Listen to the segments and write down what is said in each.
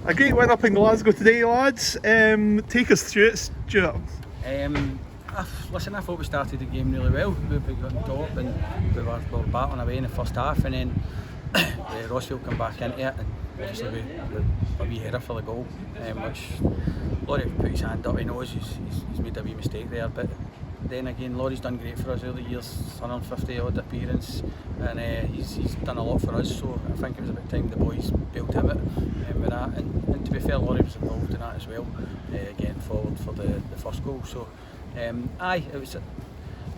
A great win up in Glasgow today, lads. Take us through it, Stuart. Listen, I thought we started the game really well. We got on top and we were battling away in the first half, and then Rossfield come back into it, and obviously we a wee header for the goal, which Laurie put his hand up. He knows he's made a wee mistake there, but then again, Laurie's done great for us early years, 150 odd appearance, and he's done a lot for us, so I think it was about time the boys bailed him out with that, and to be fair, Laurie was involved in that as well, getting forward for the first goal. So it was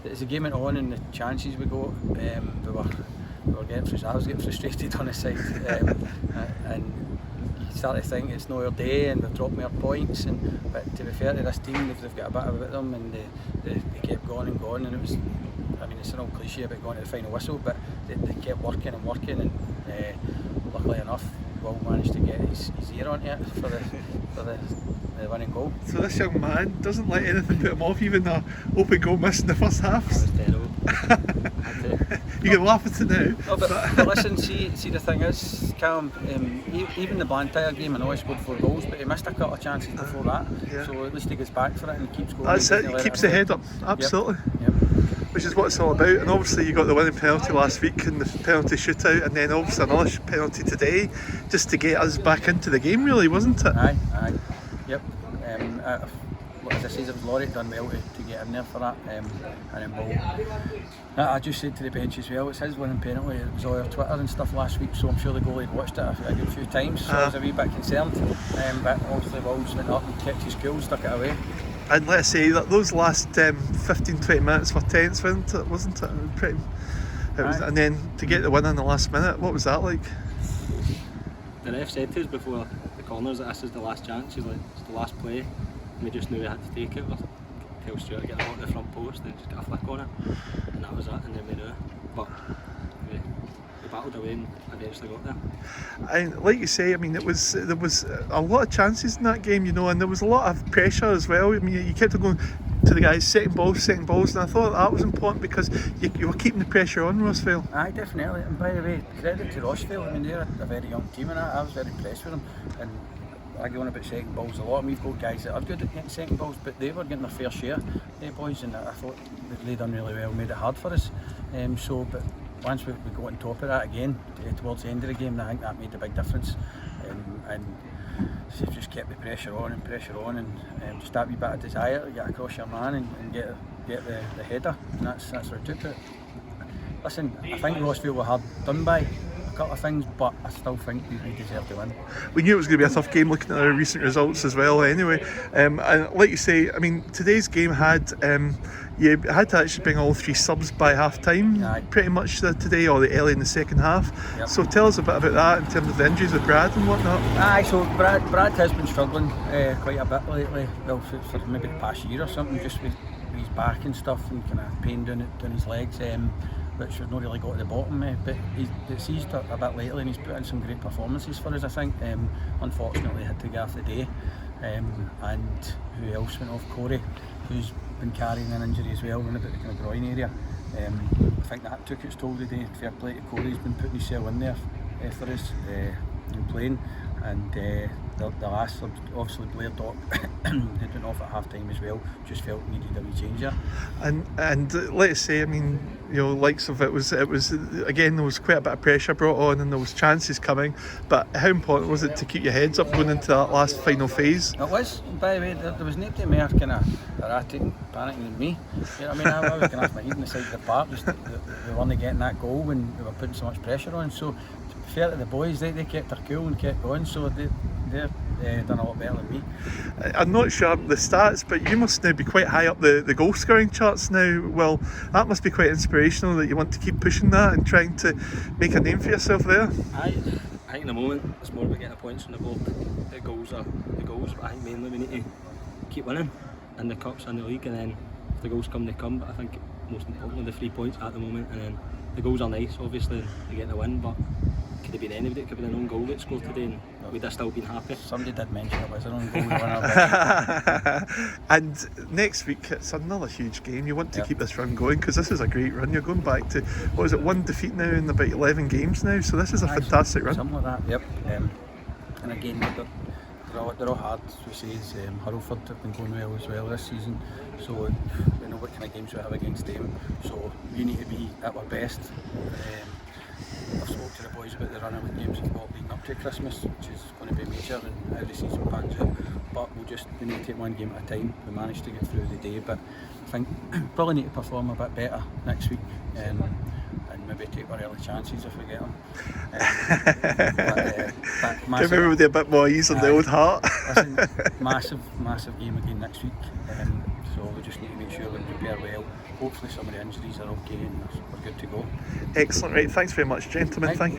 as the game went on and the chances we got, we were getting frustrated. I was getting frustrated on the side, and you start to think it's not our day and we've dropped more points, but to be fair to this team, they've got a bit about them, and they kept going and going, and it was, I mean, it's an old cliche about going to the final whistle, but they kept working and working, and luckily enough Will managed to get his ear onto it for the winning goal. So this young man doesn't let anything put him off, even a open goal missed in the first half. That was terrible. You can laugh at it now. No, but listen, see the thing is, Callum, even the Blantyre game, I know he scored 4 goals, but he missed a couple of chances before that. Yeah. So at least he gets back for it and keeps going. That's it, he keeps the head up, absolutely. Yep. Which is what it's all about, and obviously you got the winning penalty last week in the penalty shootout, and then obviously another penalty today, just to get us back into the game, really, wasn't it? Aye. Yep. As I said, it was Laurie done well to get in there for that, and then Will. I just said to the bench as well, it's his winning penalty. It was all over Twitter and stuff last week, so I'm sure the goalie had watched it a good few times, so I was a wee bit concerned. But obviously Will's went up and kept his cool, stuck it away. And let's say that those last 15-20 minutes were tense, wasn't it? And then to get the win in the last minute, what was that like? The ref said to us before the corners that this is the last chance. He's like, it's the last play, and we just knew we had to take it. Tell Stuart to get the ball to the front post and just get a flick on it, and that was it, and then we knew. But we battled away and eventually got there. And like you say, I mean, there was a lot of chances in that game, you know, and there was a lot of pressure as well. I mean, you kept on going to the guys, setting balls, and I thought that was important because you were keeping the pressure on Rossvale. Aye, definitely. And by the way, credit to Rossvale. I mean, they're a very young team, and I was very impressed with them. And I go on about second balls a lot, and we've got guys that are good at getting second balls, but they were getting their fair share, boys, and I thought they done really well, made it hard for us. But once we got on top of that again, towards the end of the game, I think that made a big difference. And so just kept the pressure on, and just that wee bit of desire to get across your man and get the header, and that's where it took it. Listen, I think Rossvale were hard done by a couple of things, but I still think we deserve to win. We knew it was going to be a tough game looking at our recent results as well anyway, and like you say, I mean, today's game had you had to actually bring all 3 subs by half time. Aye. Pretty much today, or the early in the second half. Yep. So tell us a bit about that in terms of the injuries with Brad and whatnot. Aye, so Brad has been struggling quite a bit lately, well, for maybe the past year or something, just with his back and stuff, and kind of pain down his legs, which we've not really got to the bottom, but it's eased a bit lately, and he's put in some great performances for us, I think. Unfortunately had to get off the day, and who else went off? Corey, who's been carrying an injury as well, around about the kind of groin area. I think that took its toll today. Fair play to Corey, he's been putting himself in there for us and playing, and the last sub, obviously Blair Dock had been off at half time as well, just felt needed a wee changer. And let's say, I mean, you know, likes of it was again, there was quite a bit of pressure brought on and there was chances coming, but how important was it to keep your heads up going into that last final phase? It was. By the way, there was nobody more kind of erratic and panicking than me. You know what I mean? I was going off my head on the side of the park, just we weren't getting that goal when we were putting so much pressure on. So to be fair to the boys, they kept their cool and kept going, so they've done a lot better than me. I'm not sure the stats, but you must now be quite high up the goal scoring charts now. Well, that must be quite inspirational that you want to keep pushing that and trying to make a name for yourself there. I think in the moment it's more about getting the points on the board. The goals are the goals, but I think mainly we need to keep winning in the cups and the league, and then if the goals come, they come. But I think most importantly the 3 points at the moment, and then the goals are nice, obviously, to get the win, but it could have been anybody. It could have been an own goal that scored today, and we'd have still been happy. Somebody did mention it was an own goal winner. And next week it's another huge game. You want to Yep. keep this run going, because this is a great run. You're going back to, what is it, 1 defeat now in about 11 games now, so this is a fantastic run. Something like that, yep. And again, they're all hard. We say Hurlford have been going well as well this season, so we know what kind of games we have against them. So we need to be at our best. I've spoken to the boys about the running with games we've got leading up to Christmas, which is going to be major and how the season pans out. But we need to take one game at a time. We managed to get through the day, but I think probably need to perform a bit better next week. And maybe take our early chances if we get them. But Give everybody a bit more ease on the old heart. Listen, massive game again next week. So we just need to make sure we prepare well. Hopefully some of the injuries are okay and we're good to go. Excellent, right, thanks very much gentlemen, thank you.